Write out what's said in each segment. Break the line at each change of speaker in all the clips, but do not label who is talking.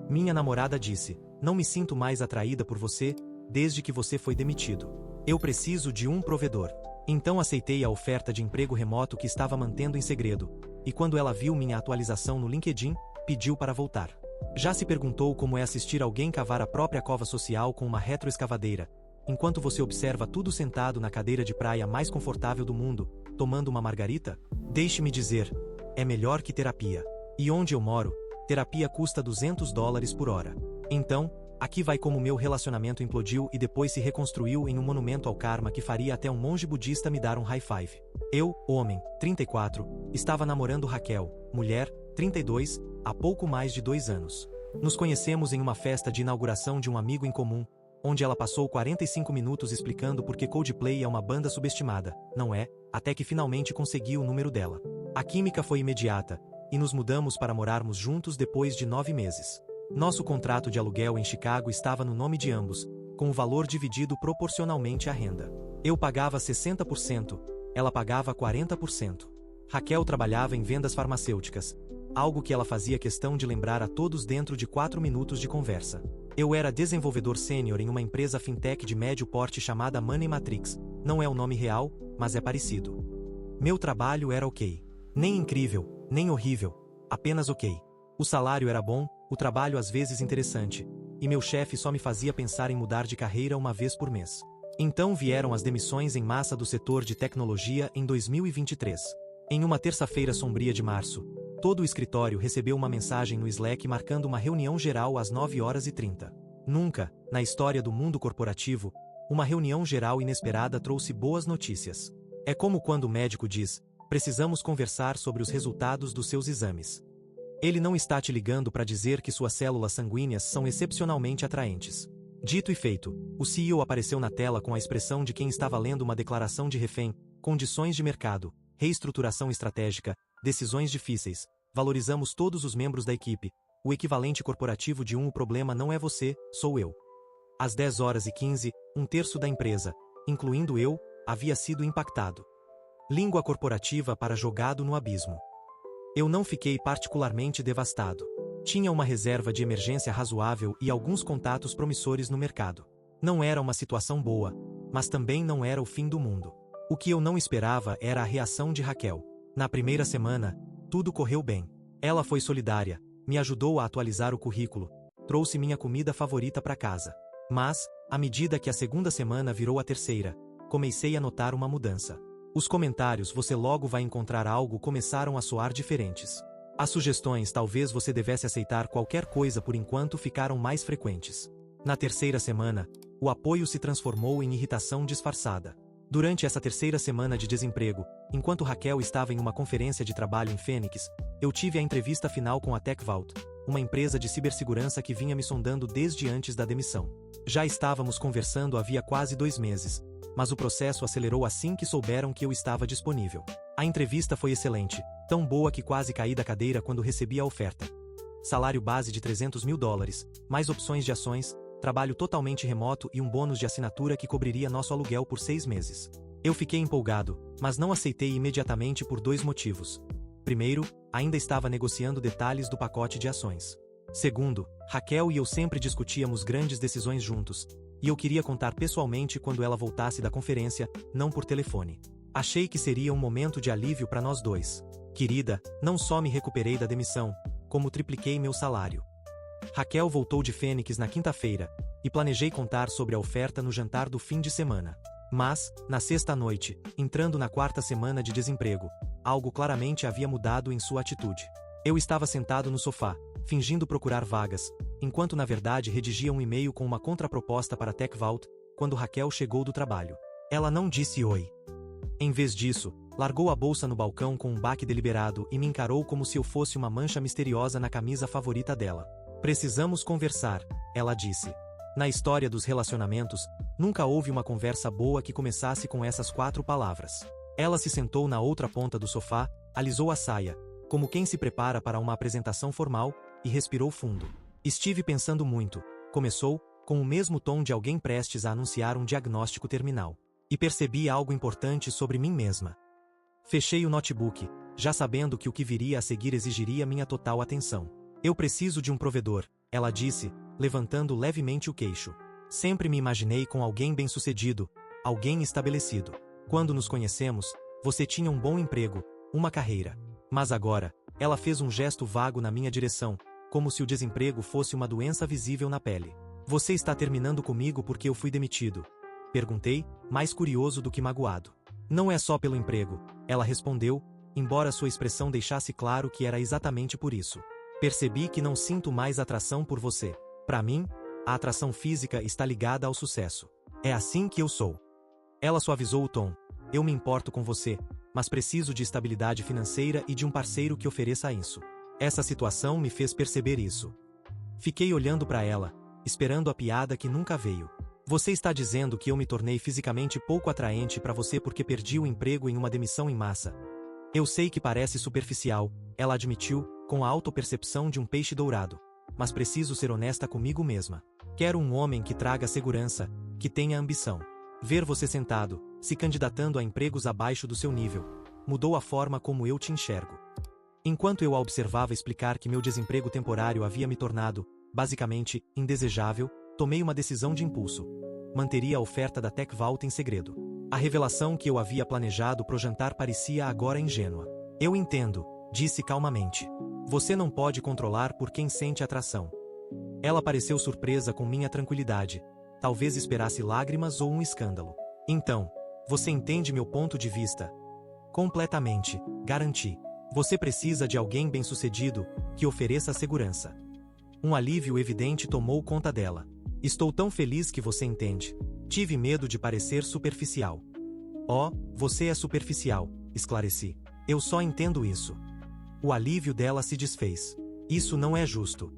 Minha namorada disse: não me sinto mais atraída por você, desde que você foi demitido. Eu preciso de um provedor. Então aceitei a oferta de emprego remoto que estava mantendo em segredo, e quando ela viu minha atualização no LinkedIn, pediu para voltar. Já se perguntou como é assistir alguém cavar a própria cova social com uma retroescavadeira, enquanto você observa tudo sentado na cadeira de praia mais confortável do mundo, tomando uma margarita? Deixe-me dizer, é melhor que terapia. E onde eu moro, terapia custa $200 por hora. Então, aqui vai como meu relacionamento implodiu e depois se reconstruiu em um monumento ao karma que faria até um monge budista me dar um high five. Eu, homem, 34, estava namorando Raquel, mulher, 32, há pouco mais de 2 anos. Nos conhecemos em uma festa de inauguração de um amigo em comum, onde ela passou 45 minutos explicando por que Coldplay é uma banda subestimada, não é? Até que finalmente consegui o número dela. A química foi imediata, e nos mudamos para morarmos juntos depois de 9 meses. Nosso contrato de aluguel em Chicago estava no nome de ambos, com o valor dividido proporcionalmente à renda. Eu pagava 60%, ela pagava 40%. Raquel trabalhava em vendas farmacêuticas, algo que ela fazia questão de lembrar a todos dentro de 4 minutos de conversa. Eu era desenvolvedor sênior em uma empresa fintech de médio porte chamada Money Matrix. Não é o nome real, mas é parecido. Meu trabalho era ok. Nem incrível, nem horrível, apenas ok. O salário era bom, o trabalho às vezes interessante, e meu chefe só me fazia pensar em mudar de carreira uma vez por mês. Então vieram as demissões em massa do setor de tecnologia em 2023. Em uma terça-feira sombria de março, todo o escritório recebeu uma mensagem no Slack marcando uma reunião geral às 9h30. Nunca, na história do mundo corporativo, uma reunião geral inesperada trouxe boas notícias. É como quando o médico diz: precisamos conversar sobre os resultados dos seus exames. Ele não está te ligando para dizer que suas células sanguíneas são excepcionalmente atraentes. Dito e feito, o CEO apareceu na tela com a expressão de quem estava lendo uma declaração de refém: condições de mercado, reestruturação estratégica, decisões difíceis, valorizamos todos os membros da equipe, o equivalente corporativo de o problema não é você, sou eu. Às 10h15, um terço da empresa, incluindo eu, havia sido impactado. Língua corporativa para jogado no abismo. Eu não fiquei particularmente devastado. Tinha uma reserva de emergência razoável e alguns contatos promissores no mercado. Não era uma situação boa, mas também não era o fim do mundo. O que eu não esperava era a reação de Raquel. Na primeira semana, tudo correu bem. Ela foi solidária, me ajudou a atualizar o currículo, trouxe minha comida favorita para casa. Mas, à medida que a segunda semana virou a terceira, comecei a notar uma mudança. Os comentários "você logo vai encontrar algo" começaram a soar diferentes. As sugestões "talvez você devesse aceitar qualquer coisa por enquanto" ficaram mais frequentes. Na terceira semana, o apoio se transformou em irritação disfarçada. Durante essa terceira semana de desemprego, enquanto Raquel estava em uma conferência de trabalho em Phoenix, eu tive a entrevista final com a TechVault, uma empresa de cibersegurança que vinha me sondando desde antes da demissão. Já estávamos conversando havia quase 2 meses, mas o processo acelerou assim que souberam que eu estava disponível. A entrevista foi excelente, tão boa que quase caí da cadeira quando recebi a oferta. Salário base de $300 mil, mais opções de ações, trabalho totalmente remoto e um bônus de assinatura que cobriria nosso aluguel por 6 meses. Eu fiquei empolgado, mas não aceitei imediatamente por 2 motivos. Primeiro, ainda estava negociando detalhes do pacote de ações. Segundo, Raquel e eu sempre discutíamos grandes decisões juntos, e eu queria contar pessoalmente quando ela voltasse da conferência, não por telefone. Achei que seria um momento de alívio para nós dois. Querida, não só me recuperei da demissão, como tripliquei meu salário. Raquel voltou de Fênix na quinta-feira, e planejei contar sobre a oferta no jantar do fim de semana. Mas, na sexta-noite, entrando na 4ª semana de desemprego, algo claramente havia mudado em sua atitude. Eu estava sentado no sofá, fingindo procurar vagas, enquanto na verdade redigia um e-mail com uma contraproposta para a TechVault, quando Raquel chegou do trabalho. Ela não disse oi. Em vez disso, largou a bolsa no balcão com um baque deliberado e me encarou como se eu fosse uma mancha misteriosa na camisa favorita dela. Precisamos conversar, ela disse. Na história dos relacionamentos, nunca houve uma conversa boa que começasse com essas 4 palavras. Ela se sentou na outra ponta do sofá, alisou a saia, como quem se prepara para uma apresentação formal, e respirou fundo. Estive pensando muito, começou, com o mesmo tom de alguém prestes a anunciar um diagnóstico terminal. E percebi algo importante sobre mim mesma. Fechei o notebook, já sabendo que o que viria a seguir exigiria minha total atenção. Eu preciso de um provedor, ela disse, levantando levemente o queixo. Sempre me imaginei com alguém bem-sucedido, alguém estabelecido. Quando nos conhecemos, você tinha um bom emprego, uma carreira. Mas agora, ela fez um gesto vago na minha direção, como se o desemprego fosse uma doença visível na pele. Você está terminando comigo porque eu fui demitido? Perguntei, mais curioso do que magoado. Não é só pelo emprego, ela respondeu, embora sua expressão deixasse claro que era exatamente por isso. Percebi que não sinto mais atração por você. Para mim, a atração física está ligada ao sucesso. É assim que eu sou. Ela suavizou o tom. Eu me importo com você, mas preciso de estabilidade financeira e de um parceiro que ofereça isso. Essa situação me fez perceber isso. Fiquei olhando para ela, esperando a piada que nunca veio. Você está dizendo que eu me tornei fisicamente pouco atraente para você porque perdi o emprego em uma demissão em massa. Eu sei que parece superficial, ela admitiu, com a autopercepção de um peixe dourado. Mas preciso ser honesta comigo mesma. Quero um homem que traga segurança, que tenha ambição. Ver você sentado, se candidatando a empregos abaixo do seu nível, mudou a forma como eu te enxergo. Enquanto eu a observava explicar que meu desemprego temporário havia me tornado, basicamente, indesejável, tomei uma decisão de impulso. Manteria a oferta da TechVault em segredo. A revelação que eu havia planejado pro jantar parecia agora ingênua. Eu entendo, disse calmamente. Você não pode controlar por quem sente atração. Ela pareceu surpresa com minha tranquilidade. Talvez esperasse lágrimas ou um escândalo. Então, você entende meu ponto de vista? Completamente, garanti. Você precisa de alguém bem-sucedido, que ofereça segurança. Um alívio evidente tomou conta dela. Estou tão feliz que você entende. Tive medo de parecer superficial. Oh, você é superficial, esclareci. Eu só entendo isso. O alívio dela se desfez. Isso não é justo.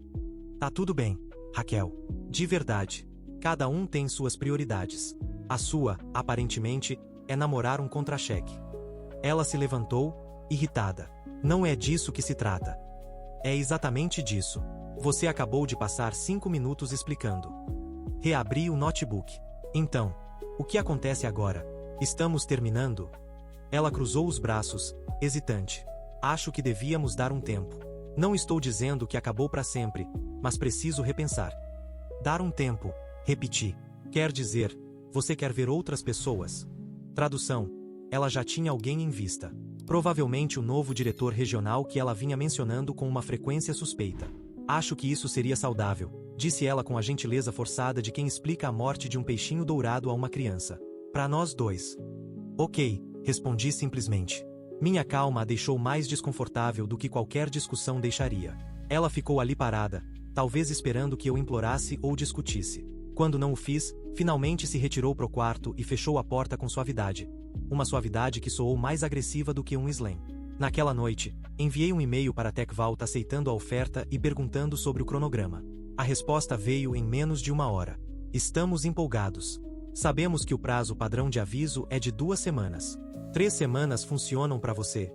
Tá tudo bem, Raquel. De verdade. Cada um tem suas prioridades. A sua, aparentemente, é namorar um contra-cheque. Ela se levantou, irritada. Não é disso que se trata. É exatamente disso. Você acabou de passar 5 minutos explicando. Reabri o notebook. Então, o que acontece agora? Estamos terminando? Ela cruzou os braços, hesitante. Acho que devíamos dar um tempo. Não estou dizendo que acabou para sempre, mas preciso repensar. Dar um tempo, repeti. Quer dizer, você quer ver outras pessoas? Tradução. Ela já tinha alguém em vista. Provavelmente o novo diretor regional que ela vinha mencionando com uma frequência suspeita. Acho que isso seria saudável, disse ela com a gentileza forçada de quem explica a morte de um peixinho dourado a uma criança. Para nós dois. Ok, respondi simplesmente. Minha calma a deixou mais desconfortável do que qualquer discussão deixaria. Ela ficou ali parada, talvez esperando que eu implorasse ou discutisse. Quando não o fiz, finalmente se retirou pro quarto e fechou a porta com suavidade. Uma suavidade que soou mais agressiva do que um slam. Naquela noite, enviei um e-mail para a TechVault aceitando a oferta e perguntando sobre o cronograma. A resposta veio em menos de 1 hora. Estamos empolgados. Sabemos que o prazo padrão de aviso é de 2 semanas. 3 semanas funcionam para você?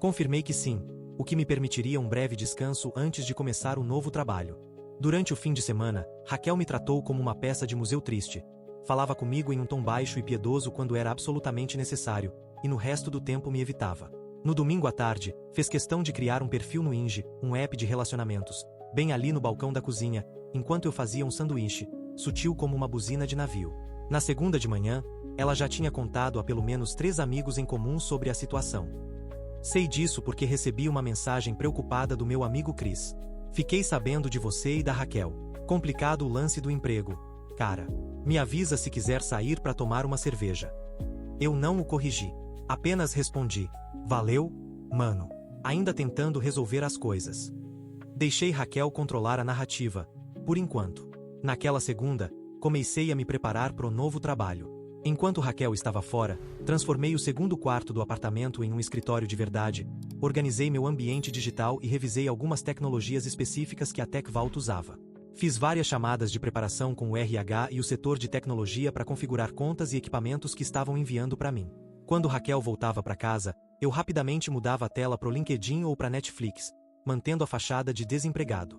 Confirmei que sim, o que me permitiria um breve descanso antes de começar o novo trabalho. Durante o fim de semana, Raquel me tratou como uma peça de museu triste. Falava comigo em um tom baixo e piedoso quando era absolutamente necessário, e no resto do tempo me evitava. No domingo à tarde, fez questão de criar um perfil no Inge, um app de relacionamentos, bem ali no balcão da cozinha, enquanto eu fazia um sanduíche, sutil como uma buzina de navio. Na segunda de manhã, ela já tinha contado a pelo menos 3 amigos em comum sobre a situação. Sei disso porque recebi uma mensagem preocupada do meu amigo Chris. Fiquei sabendo de você e da Raquel. Complicado o lance do emprego. Cara, me avisa se quiser sair para tomar uma cerveja. Eu não o corrigi. Apenas respondi. Valeu, mano. Ainda tentando resolver as coisas. Deixei Raquel controlar a narrativa, por enquanto. Naquela segunda, comecei a me preparar para o novo trabalho. Enquanto Raquel estava fora, transformei o segundo quarto do apartamento em um escritório de verdade, organizei meu ambiente digital e revisei algumas tecnologias específicas que a TechVault usava. Fiz várias chamadas de preparação com o RH e o setor de tecnologia para configurar contas e equipamentos que estavam enviando para mim. Quando Raquel voltava para casa, eu rapidamente mudava a tela para o LinkedIn ou para Netflix, mantendo a fachada de desempregado.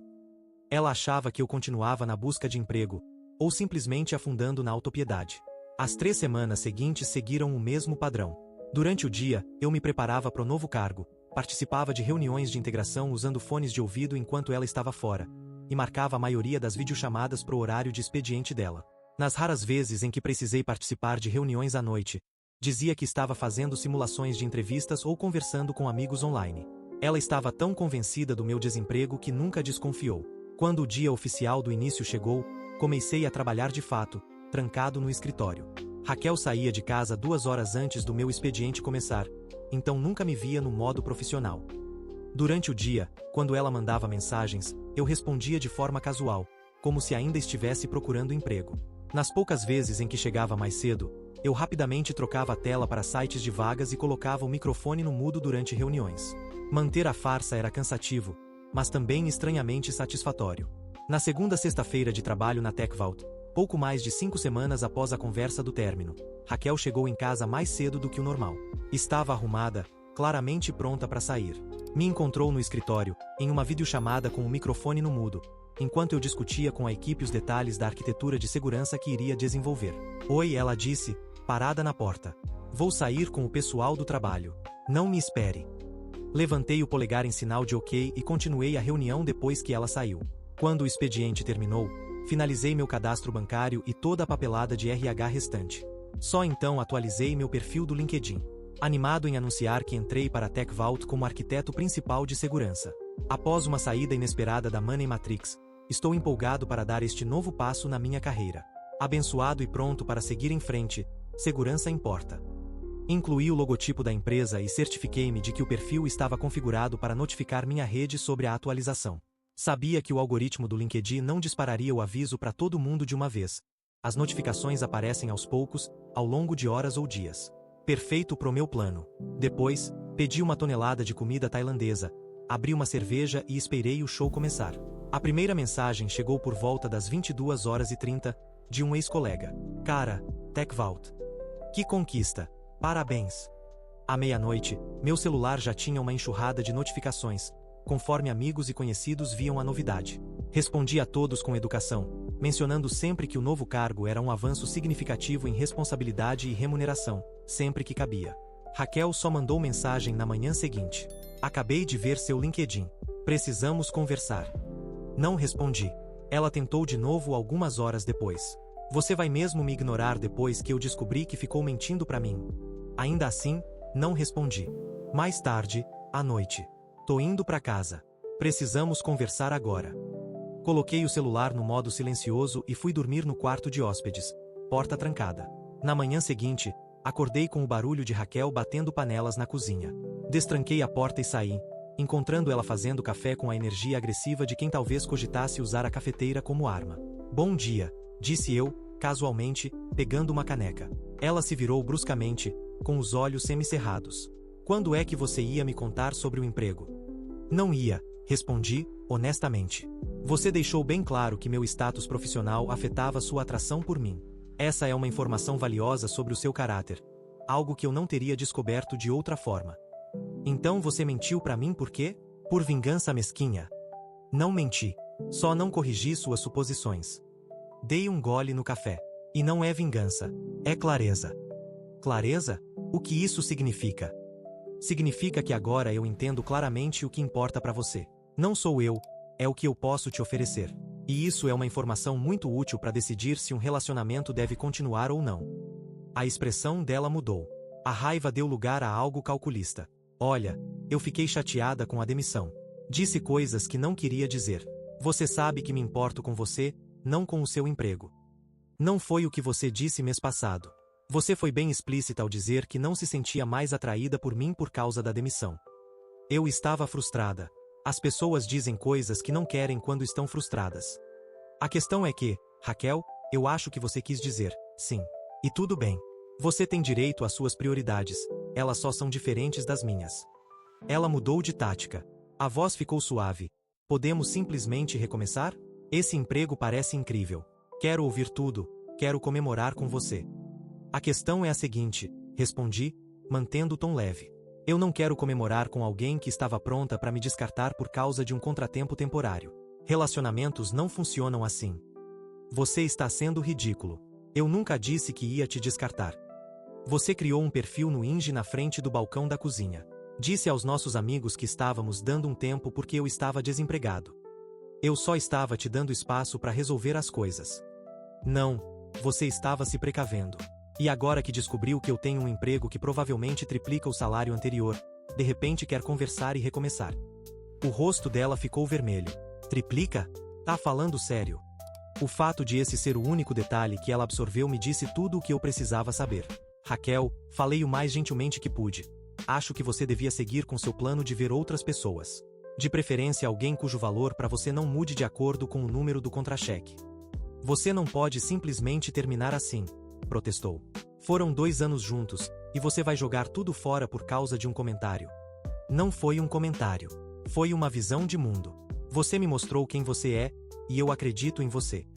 Ela achava que eu continuava na busca de emprego, ou simplesmente afundando na autopiedade. As 3 semanas seguintes seguiram o mesmo padrão. Durante o dia, eu me preparava para o novo cargo, participava de reuniões de integração usando fones de ouvido enquanto ela estava fora, e marcava a maioria das videochamadas pro horário de expediente dela. Nas raras vezes em que precisei participar de reuniões à noite, dizia que estava fazendo simulações de entrevistas ou conversando com amigos online. Ela estava tão convencida do meu desemprego que nunca desconfiou. Quando o dia oficial do início chegou, comecei a trabalhar de fato, trancado no escritório. Raquel saía de casa 2 horas antes do meu expediente começar, então nunca me via no modo profissional. Durante o dia, quando ela mandava mensagens, eu respondia de forma casual, como se ainda estivesse procurando emprego. Nas poucas vezes em que chegava mais cedo, eu rapidamente trocava a tela para sites de vagas e colocava o microfone no mudo durante reuniões. Manter a farsa era cansativo, mas também estranhamente satisfatório. Na segunda sexta-feira de trabalho na TechVault, pouco mais de 5 semanas após a conversa do término, Raquel chegou em casa mais cedo do que o normal. Estava arrumada, claramente pronta para sair. Me encontrou no escritório, em uma videochamada com o microfone no mudo, enquanto eu discutia com a equipe os detalhes da arquitetura de segurança que iria desenvolver. Oi, ela disse, parada na porta. Vou sair com o pessoal do trabalho. Não me espere. Levantei o polegar em sinal de ok e continuei a reunião depois que ela saiu. Quando o expediente terminou, finalizei meu cadastro bancário e toda a papelada de RH restante. Só então atualizei meu perfil do LinkedIn, animado em anunciar que entrei para a TechVault como arquiteto principal de segurança. Após uma saída inesperada da Money Matrix, estou empolgado para dar este novo passo na minha carreira. Abençoado e pronto para seguir em frente, segurança importa. Incluí o logotipo da empresa e certifiquei-me de que o perfil estava configurado para notificar minha rede sobre a atualização. Sabia que o algoritmo do LinkedIn não dispararia o aviso para todo mundo de uma vez. As notificações aparecem aos poucos, ao longo de horas ou dias. Perfeito pro meu plano. Depois, pedi uma tonelada de comida tailandesa, abri uma cerveja e esperei o show começar. A primeira mensagem chegou por volta das 22h30, de um ex-colega. Cara, TechVault. Que conquista! Parabéns! À meia-noite, meu celular já tinha uma enxurrada de notificações, conforme amigos e conhecidos viam a novidade. Respondi a todos com educação, mencionando sempre que o novo cargo era um avanço significativo em responsabilidade e remuneração, sempre que cabia. Raquel só mandou mensagem na manhã seguinte. Acabei de ver seu LinkedIn. Precisamos conversar. Não respondi. Ela tentou de novo algumas horas depois. Você vai mesmo me ignorar depois que eu descobri que ficou mentindo pra mim? Ainda assim, não respondi. Mais tarde, à noite. Tô indo pra casa. Precisamos conversar agora. Coloquei o celular no modo silencioso e fui dormir no quarto de hóspedes, porta trancada. Na manhã seguinte, acordei com o barulho de Raquel batendo panelas na cozinha. Destranquei a porta e saí, encontrando ela fazendo café com a energia agressiva de quem talvez cogitasse usar a cafeteira como arma. Bom dia, disse eu, casualmente, pegando uma caneca. Ela se virou bruscamente, com os olhos semicerrados. Quando é que você ia me contar sobre o emprego? Não ia, respondi, honestamente. Você deixou bem claro que meu status profissional afetava sua atração por mim. Essa é uma informação valiosa sobre o seu caráter. Algo que eu não teria descoberto de outra forma. Então você mentiu pra mim por quê? Por vingança mesquinha. Não menti. Só não corrigi suas suposições. Dei um gole no café. E não é vingança. É clareza. Clareza? O que isso significa? Significa que agora eu entendo claramente o que importa pra você. Não sou eu, é o que eu posso te oferecer. E isso é uma informação muito útil para decidir se um relacionamento deve continuar ou não. A expressão dela mudou. A raiva deu lugar a algo calculista. Olha, eu fiquei chateada com a demissão. Disse coisas que não queria dizer. Você sabe que me importo com você, não com o seu emprego. Não foi o que você disse mês passado. Você foi bem explícita ao dizer que não se sentia mais atraída por mim por causa da demissão. Eu estava frustrada. As pessoas dizem coisas que não querem quando estão frustradas. A questão é que, Raquel, eu acho que você quis dizer, sim. E tudo bem. Você tem direito às suas prioridades, elas só são diferentes das minhas. Ela mudou de tática. A voz ficou suave. Podemos simplesmente recomeçar? Esse emprego parece incrível. Quero ouvir tudo, quero comemorar com você. A questão é a seguinte, respondi, mantendo o tom leve. Eu não quero comemorar com alguém que estava pronta para me descartar por causa de um contratempo temporário. Relacionamentos não funcionam assim. Você está sendo ridículo. Eu nunca disse que ia te descartar. Você criou um perfil no Inge na frente do balcão da cozinha. Disse aos nossos amigos que estávamos dando um tempo porque eu estava desempregado. Eu só estava te dando espaço para resolver as coisas. Não, você estava se precavendo. E agora que descobriu que eu tenho um emprego que provavelmente triplica o salário anterior, de repente quer conversar e recomeçar. O rosto dela ficou vermelho. Triplica? Tá falando sério? O fato de esse ser o único detalhe que ela absorveu me disse tudo o que eu precisava saber. Raquel, falei o mais gentilmente que pude. Acho que você devia seguir com seu plano de ver outras pessoas. De preferência alguém cujo valor para você não mude de acordo com o número do contra-cheque. Você não pode simplesmente terminar assim, protestou. Foram 2 anos juntos, e você vai jogar tudo fora por causa de um comentário. Não foi um comentário. Foi uma visão de mundo. Você me mostrou quem você é, e eu acredito em você.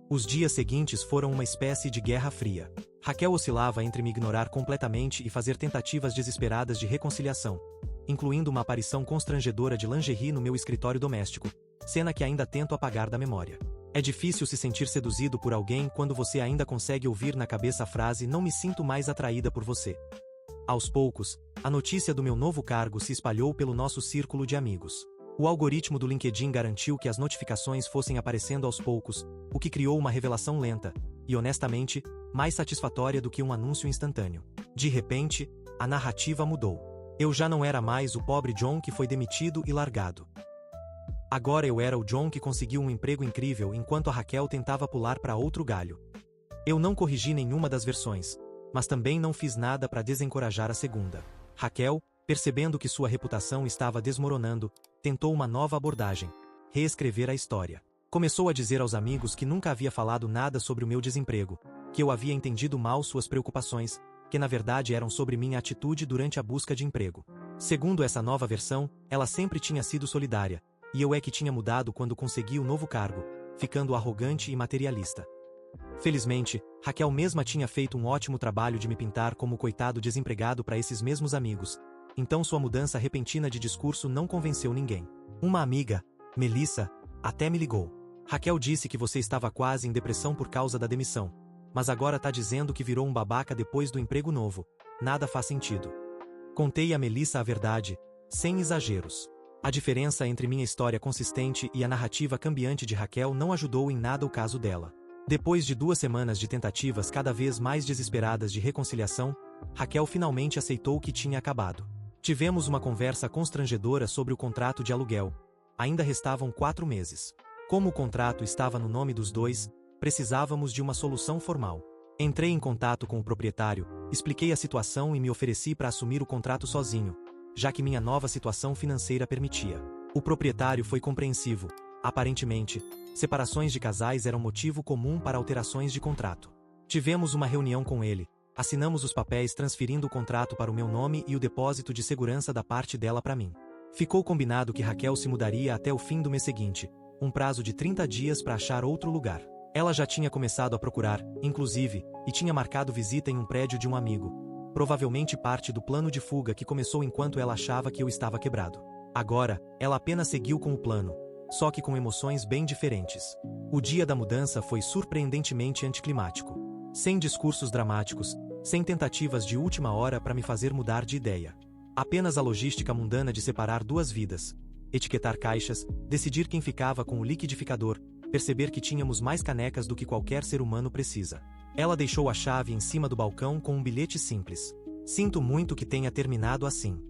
Os dias seguintes foram uma espécie de guerra fria. Raquel oscilava entre me ignorar completamente e fazer tentativas desesperadas de reconciliação, incluindo uma aparição constrangedora de lingerie no meu escritório doméstico, cena que ainda tento apagar da memória. É difícil se sentir seduzido por alguém quando você ainda consegue ouvir na cabeça a frase "não me sinto mais atraída por você". Aos poucos, a notícia do meu novo cargo se espalhou pelo nosso círculo de amigos. O algoritmo do LinkedIn garantiu que as notificações fossem aparecendo aos poucos, o que criou uma revelação lenta, e honestamente, mais satisfatória do que um anúncio instantâneo. De repente, a narrativa mudou. Eu já não era mais o pobre John que foi demitido e largado. Agora eu era o John que conseguiu um emprego incrível enquanto a Raquel tentava pular para outro galho. Eu não corrigi nenhuma das versões, mas também não fiz nada para desencorajar a segunda. Raquel, percebendo que sua reputação estava desmoronando, tentou uma nova abordagem: reescrever a história. Começou a dizer aos amigos que nunca havia falado nada sobre o meu desemprego, que eu havia entendido mal suas preocupações, que na verdade eram sobre minha atitude durante a busca de emprego. Segundo essa nova versão, ela sempre tinha sido solidária, e eu é que tinha mudado quando consegui o novo cargo, ficando arrogante e materialista. Felizmente, Raquel mesma tinha feito um ótimo trabalho de me pintar como coitado desempregado para esses mesmos amigos, então sua mudança repentina de discurso não convenceu ninguém. Uma amiga, Melissa, até me ligou. Raquel disse que você estava quase em depressão por causa da demissão, mas agora tá dizendo que virou um babaca depois do emprego novo. Nada faz sentido. Contei a Melissa a verdade, sem exageros. A diferença entre minha história consistente e a narrativa cambiante de Raquel não ajudou em nada o caso dela. Depois de 2 semanas de tentativas cada vez mais desesperadas de reconciliação, Raquel finalmente aceitou que tinha acabado. Tivemos uma conversa constrangedora sobre o contrato de aluguel. Ainda restavam 4 meses. Como o contrato estava no nome dos dois, precisávamos de uma solução formal. Entrei em contato com o proprietário, expliquei a situação e me ofereci para assumir o contrato sozinho, já que minha nova situação financeira permitia. O proprietário foi compreensivo. Aparentemente, separações de casais eram motivo comum para alterações de contrato. Tivemos uma reunião com ele, assinamos os papéis transferindo o contrato para o meu nome e o depósito de segurança da parte dela para mim. Ficou combinado que Raquel se mudaria até o fim do mês seguinte, um prazo de 30 dias para achar outro lugar. Ela já tinha começado a procurar, inclusive, e tinha marcado visita em um prédio de um amigo, provavelmente parte do plano de fuga que começou enquanto ela achava que eu estava quebrado. Agora, ela apenas seguiu com o plano, só que com emoções bem diferentes. O dia da mudança foi surpreendentemente anticlimático. Sem discursos dramáticos, sem tentativas de última hora para me fazer mudar de ideia. Apenas a logística mundana de separar 2 vidas, etiquetar caixas, decidir quem ficava com o liquidificador, perceber que tínhamos mais canecas do que qualquer ser humano precisa. Ela deixou a chave em cima do balcão com um bilhete simples. Sinto muito que tenha terminado assim.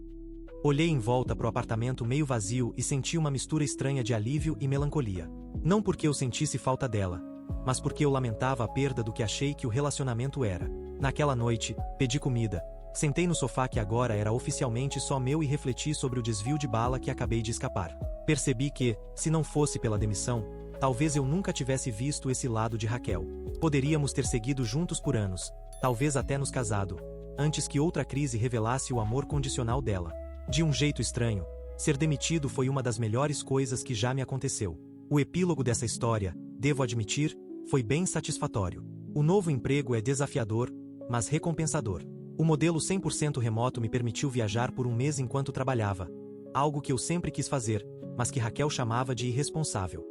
Olhei em volta pro apartamento meio vazio e senti uma mistura estranha de alívio e melancolia. Não porque eu sentisse falta dela, mas porque eu lamentava a perda do que achei que o relacionamento era. Naquela noite, pedi comida, sentei no sofá que agora era oficialmente só meu e refleti sobre o desvio de bala que acabei de escapar. Percebi que, se não fosse pela demissão, talvez eu nunca tivesse visto esse lado de Raquel. Poderíamos ter seguido juntos por anos, talvez até nos casado, antes que outra crise revelasse o amor condicional dela. De um jeito estranho, ser demitido foi uma das melhores coisas que já me aconteceu. O epílogo dessa história, devo admitir, foi bem satisfatório. O novo emprego é desafiador, mas recompensador. O modelo 100% remoto me permitiu viajar por um mês enquanto trabalhava, algo que eu sempre quis fazer, mas que Raquel chamava de irresponsável.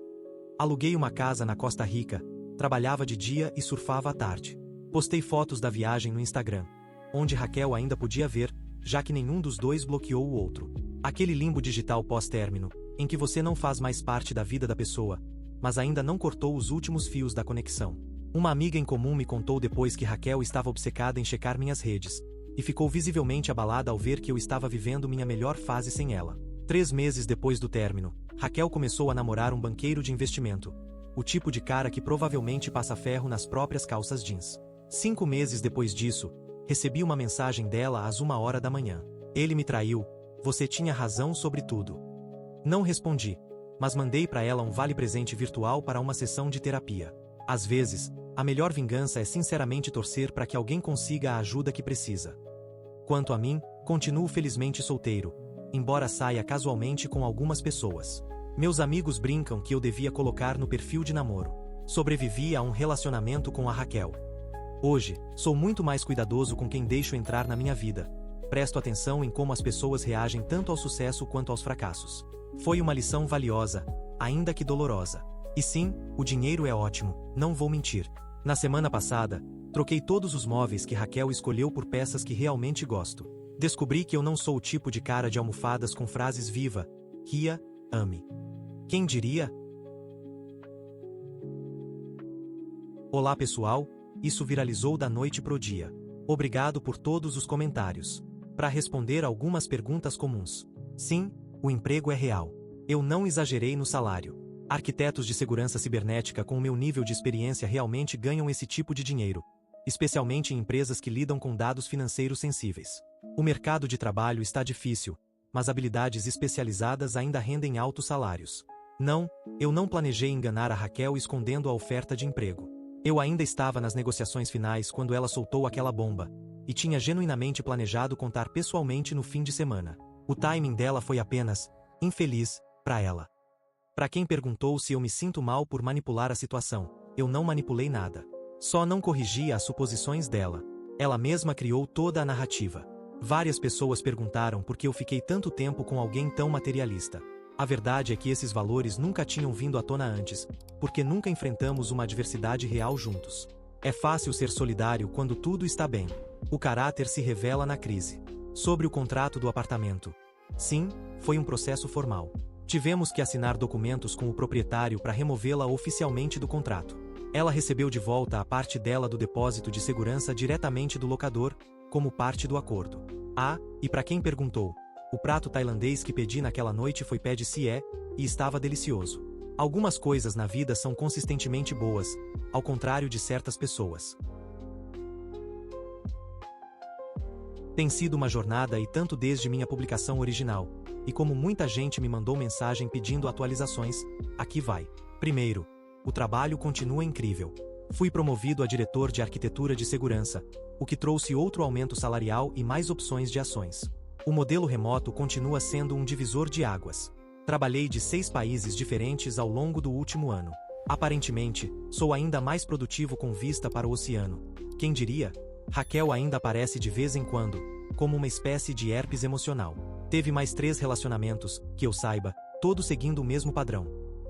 Aluguei uma casa na Costa Rica, trabalhava de dia e surfava à tarde. Postei fotos da viagem no Instagram, onde Raquel ainda podia ver, já que nenhum dos dois bloqueou o outro. Aquele limbo digital pós-término, em que você não faz mais parte da vida da pessoa, mas ainda não cortou os últimos fios da conexão. Uma amiga em comum me contou depois que Raquel estava obcecada em checar minhas redes, e ficou visivelmente abalada ao ver que eu estava vivendo minha melhor fase sem ela. 3 meses depois do término, Raquel começou a namorar um banqueiro de investimento, o tipo de cara que provavelmente passa ferro nas próprias calças jeans. 5 meses depois disso, recebi uma mensagem dela às 1h da manhã. Ele me traiu, você tinha razão sobre tudo. Não respondi, mas mandei para ela um vale-presente virtual para uma sessão de terapia. Às vezes, a melhor vingança é sinceramente torcer para que alguém consiga a ajuda que precisa. Quanto a mim, continuo felizmente solteiro, embora saia casualmente com algumas pessoas. Meus amigos brincam que eu devia colocar no perfil de namoro. Sobrevivi a um relacionamento com a Raquel. Hoje, sou muito mais cuidadoso com quem deixo entrar na minha vida. Presto atenção em como as pessoas reagem tanto ao sucesso quanto aos fracassos. Foi uma lição valiosa, ainda que dolorosa. E sim, o dinheiro é ótimo, não vou mentir. Na semana passada, troquei todos os móveis que Raquel escolheu por peças que realmente gosto. Descobri que eu não sou o tipo de cara de almofadas com frases viva, ria, ame. Quem diria? Olá pessoal, isso viralizou da noite pro dia. Obrigado por todos os comentários. Para responder algumas perguntas comuns. Sim, o emprego é real. Eu não exagerei no salário. Arquitetos de segurança cibernética com o meu nível de experiência realmente ganham esse tipo de dinheiro, especialmente em empresas que lidam com dados financeiros sensíveis. O mercado de trabalho está difícil, mas habilidades especializadas ainda rendem altos salários. Não, eu não planejei enganar a Raquel escondendo a oferta de emprego. Eu ainda estava nas negociações finais quando ela soltou aquela bomba, e tinha genuinamente planejado contar pessoalmente no fim de semana. O timing dela foi apenas infeliz para ela. Para quem perguntou se eu me sinto mal por manipular a situação, eu não manipulei nada. Só não corrigi as suposições dela. Ela mesma criou toda a narrativa. Várias pessoas perguntaram por que eu fiquei tanto tempo com alguém tão materialista. A verdade é que esses valores nunca tinham vindo à tona antes, porque nunca enfrentamos uma adversidade real juntos. É fácil ser solidário quando tudo está bem. O caráter se revela na crise. Sobre o contrato do apartamento. Sim, foi um processo formal. Tivemos que assinar documentos com o proprietário para removê-la oficialmente do contrato. Ela recebeu de volta a parte dela do depósito de segurança diretamente do locador, como parte do acordo. Ah, e para quem perguntou, o prato tailandês que pedi naquela noite foi pad see, e estava delicioso. Algumas coisas na vida são consistentemente boas, ao contrário de certas pessoas. Tem sido uma jornada e tanto desde minha publicação original, e como muita gente me mandou mensagem pedindo atualizações, aqui vai. Primeiro, o trabalho continua incrível. Fui promovido a diretor de arquitetura de segurança, o que trouxe outro aumento salarial e mais opções de ações. O modelo remoto continua sendo um divisor de águas. Trabalhei de 6 países diferentes ao longo do último ano. Aparentemente, sou ainda mais produtivo com vista para o oceano. Quem diria? Raquel ainda aparece de vez em quando, como uma espécie de herpes emocional. Teve mais 3 relacionamentos, que eu saiba, todos seguindo o mesmo padrão.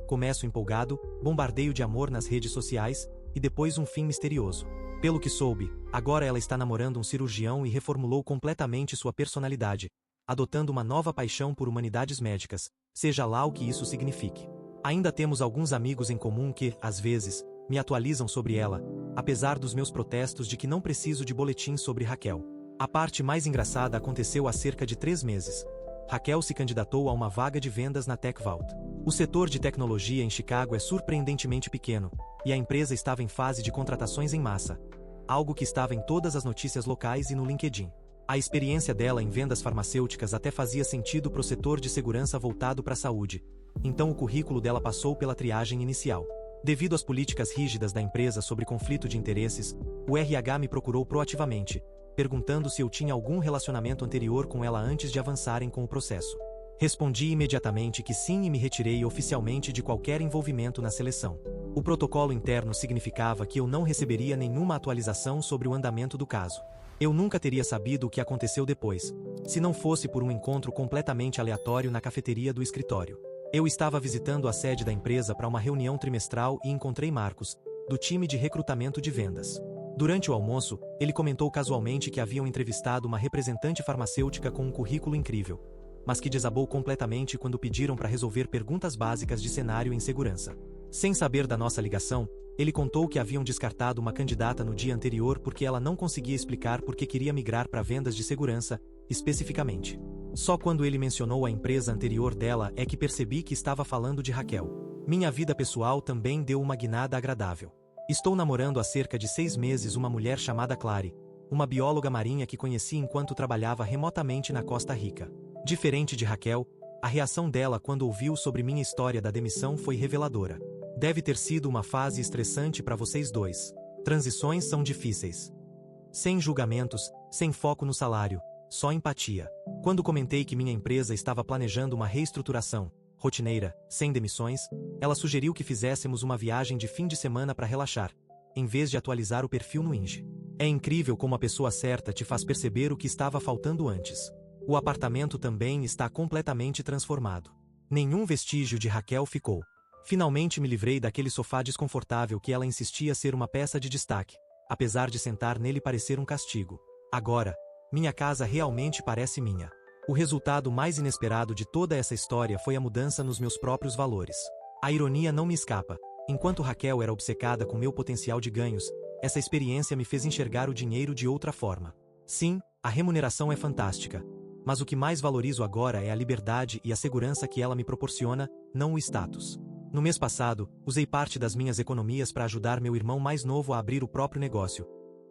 Começo empolgado, bombardeio de amor nas redes sociais, e depois um fim misterioso. Pelo que soube, agora ela está namorando um cirurgião e reformulou completamente sua personalidade, adotando uma nova paixão por humanidades médicas, seja lá o que isso signifique. Ainda temos alguns amigos em comum que, às vezes, me atualizam sobre ela, apesar dos meus protestos de que não preciso de boletim sobre Raquel. A parte mais engraçada aconteceu há cerca de 3 meses. Raquel se candidatou a uma vaga de vendas na TechVault. O setor de tecnologia em Chicago é surpreendentemente pequeno, e a empresa estava em fase de contratações em massa, algo que estava em todas as notícias locais e no LinkedIn. A experiência dela em vendas farmacêuticas até fazia sentido para o setor de segurança voltado para a saúde, então o currículo dela passou pela triagem inicial. Devido às políticas rígidas da empresa sobre conflito de interesses, o RH me procurou proativamente, perguntando se eu tinha algum relacionamento anterior com ela antes de avançarem com o processo. Respondi imediatamente que sim e me retirei oficialmente de qualquer envolvimento na seleção. O protocolo interno significava que eu não receberia nenhuma atualização sobre o andamento do caso. Eu nunca teria sabido o que aconteceu depois, se não fosse por um encontro completamente aleatório na cafeteria do escritório. Eu estava visitando a sede da empresa para uma reunião trimestral e encontrei Marcos, do time de recrutamento de vendas. Durante o almoço, ele comentou casualmente que haviam entrevistado uma representante farmacêutica com um currículo incrível. mas que desabou completamente quando pediram para resolver perguntas básicas de cenário em segurança. Sem saber da nossa ligação, ele contou que haviam descartado uma candidata no dia anterior porque ela não conseguia explicar por que queria migrar para vendas de segurança, especificamente. Só quando ele mencionou a empresa anterior dela é que percebi que estava falando de Raquel. Minha vida pessoal também deu uma guinada agradável. Estou namorando há cerca de 6 meses uma mulher chamada Clary, uma bióloga marinha que conheci enquanto trabalhava remotamente na Costa Rica. Diferente de Raquel, a reação dela quando ouviu sobre minha história da demissão foi reveladora. Deve ter sido uma fase estressante para vocês dois. Transições são difíceis. Sem julgamentos, sem foco no salário, só empatia. Quando comentei que minha empresa estava planejando uma reestruturação, rotineira, sem demissões, ela sugeriu que fizéssemos uma viagem de fim de semana para relaxar, em vez de atualizar o perfil no Inge. É incrível como a pessoa certa te faz perceber o que estava faltando antes. O apartamento também está completamente transformado. Nenhum vestígio de Raquel ficou. Finalmente me livrei daquele sofá desconfortável que ela insistia ser uma peça de destaque, apesar de sentar nele parecer um castigo. Agora, minha casa realmente parece minha. O resultado mais inesperado de toda essa história foi a mudança nos meus próprios valores. A ironia não me escapa. Enquanto Raquel era obcecada com meu potencial de ganhos, essa experiência me fez enxergar o dinheiro de outra forma. Sim, a remuneração é fantástica. Mas o que mais valorizo agora é a liberdade e a segurança que ela me proporciona, não o status. No mês passado, usei parte das minhas economias para ajudar meu irmão mais novo a abrir o próprio negócio.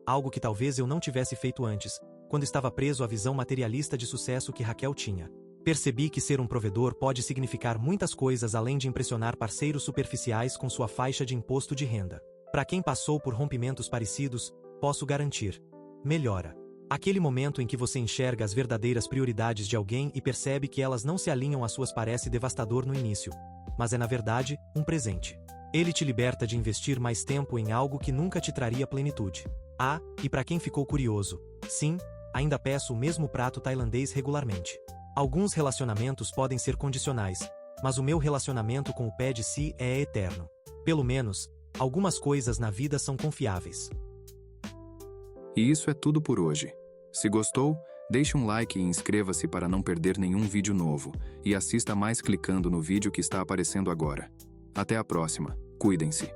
Algo que talvez eu não tivesse feito antes, quando estava preso à visão materialista de sucesso que Raquel tinha. Percebi que ser um provedor pode significar muitas coisas além de impressionar parceiros superficiais com sua faixa de imposto de renda. Para quem passou por rompimentos parecidos, posso garantir: melhora. Aquele momento em que você enxerga as verdadeiras prioridades de alguém e percebe que elas não se alinham às suas parece devastador no início, mas é na verdade um presente. Ele te liberta de investir mais tempo em algo que nunca te traria plenitude. Ah, e para quem ficou curioso, sim, ainda peço o mesmo prato tailandês regularmente. Alguns relacionamentos podem ser condicionais, mas o meu relacionamento com o pé de si é eterno. Pelo menos, algumas coisas na vida são confiáveis.
E isso é tudo por hoje. Se gostou, deixe um like e inscreva-se para não perder nenhum vídeo novo, e assista mais clicando no vídeo que está aparecendo agora. Até a próxima. Cuidem-se.